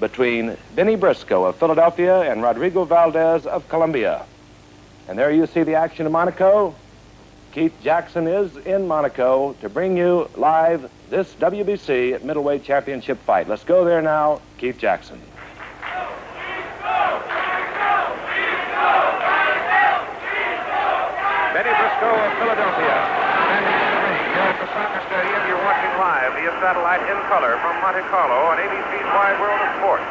between Benny Briscoe of Philadelphia and Rodrigo Valdez of Colombia. And there you see the action in Monaco. Keith Jackson is in Monaco to bring you live this WBC middleweight championship fight. Let's go there now, Keith Jackson. Benny Briscoe of Philadelphia. Standing in the ring here at the soccer stadium, you're watching live via satellite in color from Monte Carlo on ABC's Wide World of Sports.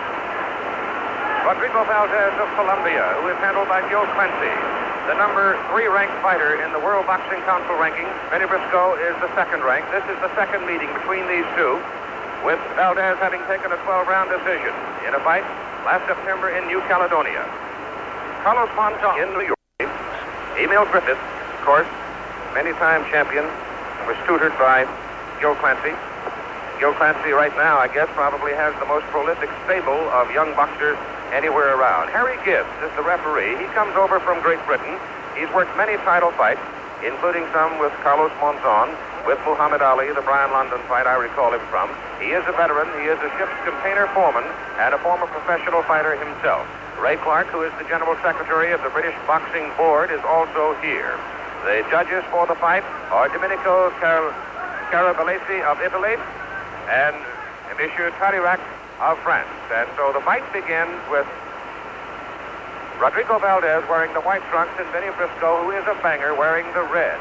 Rodrigo Valdez of Colombia, who is handled by Gil Clancy, the number 3 ranked fighter in the World Boxing Council rankings. Benny Briscoe is the 2nd ranked. This is the 2nd meeting between these two, with Valdez having taken a 12-round decision in a fight last September in New Caledonia. Carlos Monzon in New York. Emil Griffith, of course, many-time champion, was tutored by Gil Clancy. Gil Clancy right now, I guess, probably has the most prolific stable of young boxers anywhere around. Harry Gibbs is the referee. He comes over from Great Britain. He's worked many title fights, including some with Carlos Monzon, with Muhammad Ali, the Brian London fight I recall him from. He is a veteran. He is a ship's container foreman and a former professional fighter himself. Ray Clark, who is the General Secretary of the British Boxing Board, is also here. The judges for the fight are Domenico Carabalesi of Italy and Monsieur Tarirac of France. And so the fight begins with Rodrigo Valdez wearing the white trunks and Benny Briscoe, who is a banger, wearing the red.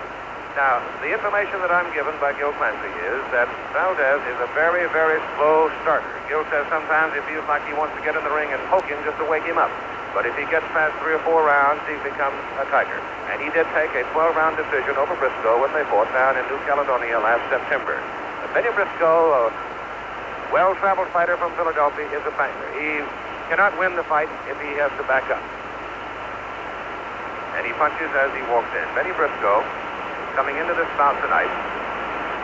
Now, the information that I'm given by Gil Clancy is that Valdez is a very, very slow starter. Gil says sometimes he feels like he wants to get in the ring and poke him just to wake him up. But if he gets past 3 or 4 rounds, he becomes a tiger. And he did take a 12-round decision over Briscoe when they fought down in New Caledonia last September. Benny Briscoe, a well-traveled fighter from Philadelphia, is a banger. He cannot win the fight if he has to back up. And he punches as he walks in. Benny Briscoe, coming into this bout tonight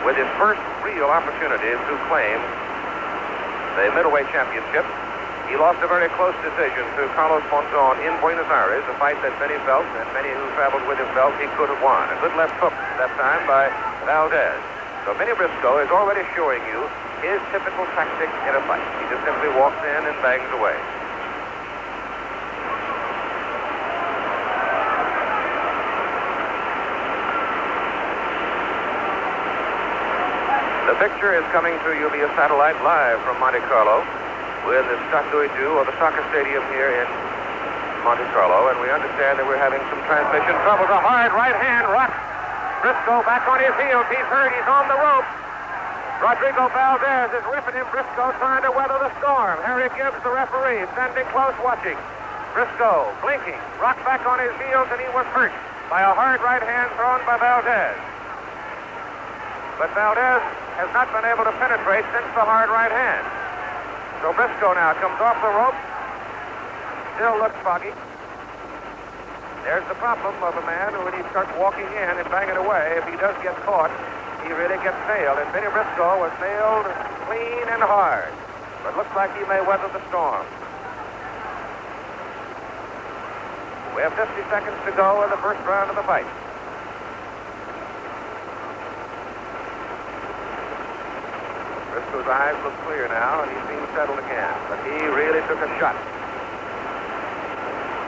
with his first real opportunity to claim the middleweight championship. He lost a very close decision to Carlos Monzon in Buenos Aires, a fight that Benny felt, and many who traveled with him felt, he could have won. A good left hook that time by Valdez. So Benny Briscoe is already showing you his typical tactic in a fight. He just simply walks in and bangs away. The picture is coming to you via satellite live from Monte Carlo with the Stade or the soccer stadium here in Monte Carlo, and we understand that we're having some transmission troubles. A hard right hand rocks Briscoe back on his heels. He's hurt. He's on the rope. Rodrigo Valdez is ripping him. Briscoe trying to weather the storm. Harry Gibbs, the referee, standing close watching. Briscoe blinking, rocked back on his heels, and he was hurt by a hard right hand thrown by Valdez. But Valdez has not been able to penetrate since the hard right hand. So Briscoe now comes off the rope. Still looks foggy. There's the problem of a man who, when he starts walking in and banging away, if he does get caught, he really gets nailed. And Benny Briscoe was nailed clean and hard. But looks like he may weather the storm. We have 50 seconds to go in the first round of the fight. Briscoe's eyes look clear now, and he seems settled again. But he really took a shot.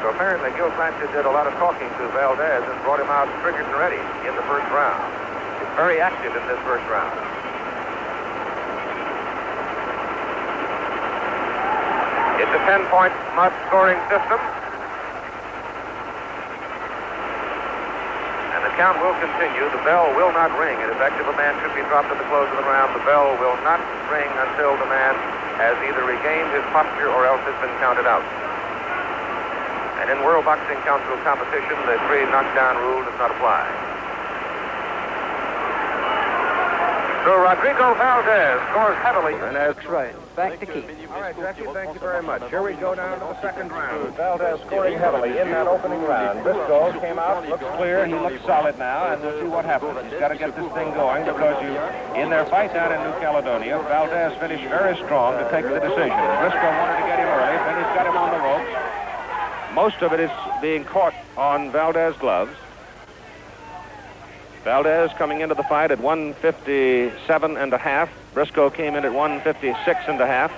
So apparently Gil Clancy did a lot of talking to Valdez and brought him out triggered and ready in the first round. He's very active in this first round. It's a 10-point must scoring system. And the count will continue. The bell will not ring. In effect, if a man should be dropped at the close of the round, the bell will not ring until the man has either regained his posture or else has been counted out. And in World Boxing Council competition, the 3 knockdown rule does not apply. So Rodrigo Valdez scores heavily. And that's right. Back to Keith. All right, Jesse, thank you very much. Here we go down to the second round. Valdez scoring heavily in that opening round. Briscoe came out, looks clear, he looks solid now, and we'll see what happens. He's got to get this thing going because in their fight down in New Caledonia, Valdez finished very strong to take the decision. Briscoe wanted to get him early, then he's got him on the ropes. Most of it is being caught on Valdez's gloves. Valdez coming into the fight at 157.5. Briscoe came in at 156.5.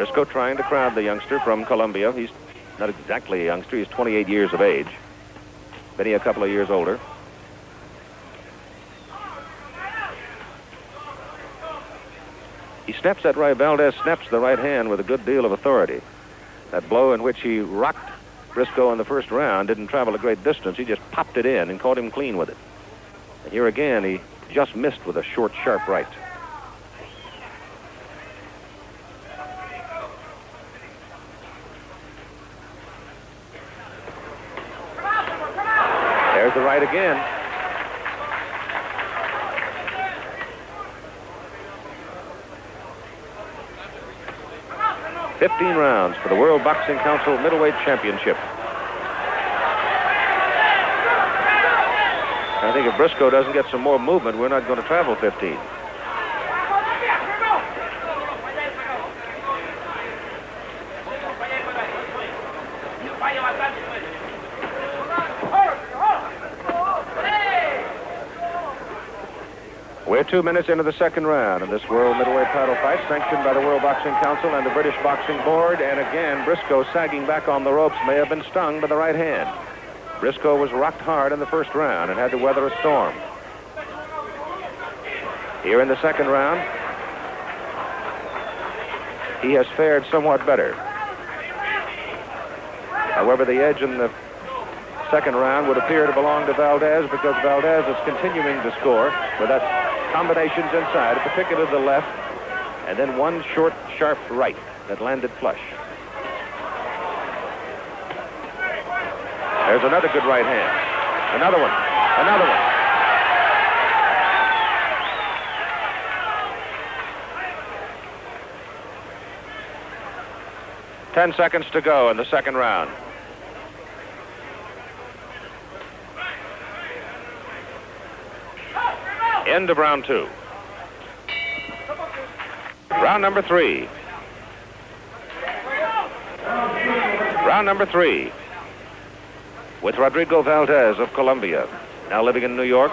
Briscoe trying to crowd the youngster from Columbia. He's not exactly a youngster. He's 28 years of age. Benny a couple of years older. He snaps that right. Valdez snaps the right hand with a good deal of authority. That blow in which he rocked Briscoe in the first round didn't travel a great distance. He just popped it in and caught him clean with it. And here again, he just missed with a short, sharp right. There's the right again. $15 rounds for the World Boxing Council Middleweight Championship. I think if Briscoe doesn't get some more movement, we're not going to travel 15. We're 2 minutes into the second round of this World Middleweight title fight, sanctioned by the World Boxing Council and the British Boxing Board. And again, Briscoe sagging back on the ropes may have been stung by the right hand. Briscoe was rocked hard in the first round and had to weather a storm. Here in the second round, he has fared somewhat better. However, the edge in the second round would appear to belong to Valdez, because Valdez is continuing to score with that combinations inside, particularly the left, and then one short, sharp right that landed flush. There's another good right hand. Another one. Another one. Ten seconds to go in the second round. End of round 2. Round number 3. Round number 3. With Rodrigo Valdez of Colombia, now living in New York,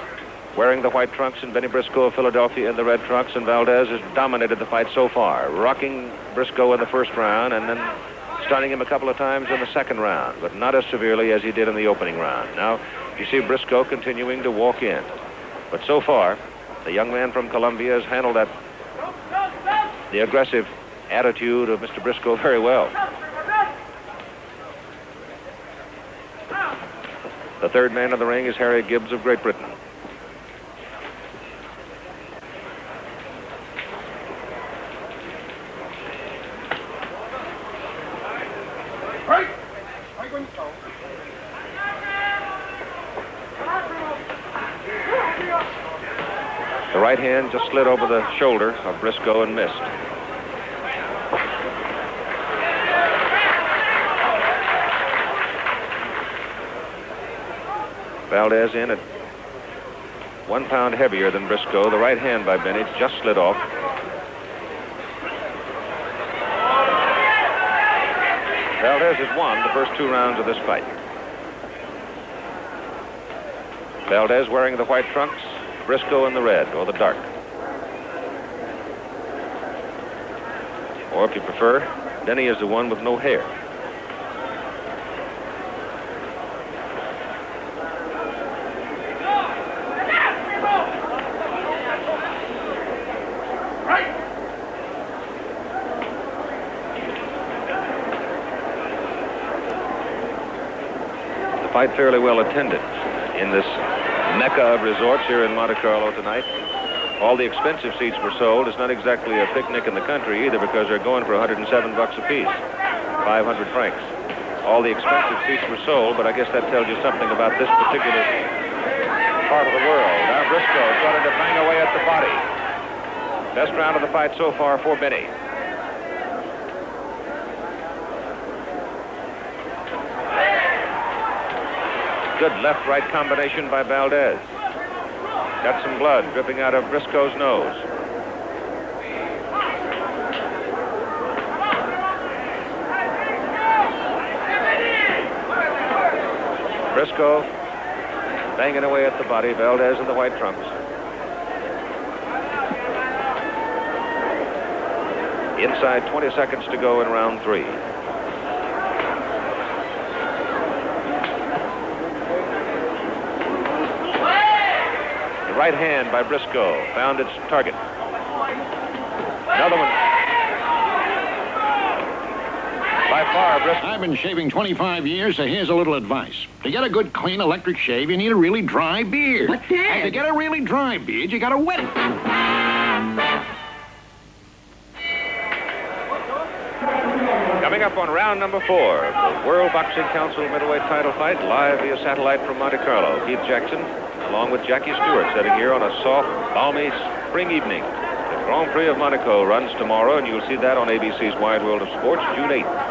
wearing the white trunks, and Benny Briscoe of Philadelphia in the red trunks, and Valdez has dominated the fight so far, rocking Briscoe in the first round and then stunning him a couple of times in the second round, but not as severely as he did in the opening round. Now, you see Briscoe continuing to walk in. But so far, the young man from Colombia has handled the aggressive attitude of Mr. Briscoe very well. The third man in the ring is Harry Gibbs of Great Britain. The right hand just slid over the shoulder of Briscoe and missed. Valdez in at 1 pound heavier than Briscoe. The right hand by Benny just slid off. Valdez has won the first 2 rounds of this fight. Valdez wearing the white trunks, Briscoe in the red or the dark. Or if you prefer, Benny is the one with no hair. The fight fairly well attended in this mecca of resorts here in Monte Carlo tonight. All the expensive seats were sold. It's not exactly a picnic in the country either, because they're going for $107 apiece, 500 francs. All the expensive seats were sold, but I guess that tells you something about this particular part of the world. Now Briscoe starting to bang away at the body. Best round of the fight so far for Benny. Good left-right combination by Valdez. Got some blood dripping out of Briscoe's nose. Briscoe banging away at the body. Valdez in the white trunks. Inside 20 seconds to go in round 3. The right hand by Briscoe found its target. Another one. By far, Briscoe. I've been shaving 25 years, so here's a little advice. To get a good, clean electric shave, you need a really dry beard. But, Dad... And to get a really dry beard, you gotta wet it. Coming up on round number 4, the World Boxing Council middleweight title fight, live via satellite from Monte Carlo. Keith Jackson, along with Jackie Stewart, sitting here on a soft, balmy spring evening. The Grand Prix of Monaco runs tomorrow, and you'll see that on ABC's Wide World of Sports, June 8th.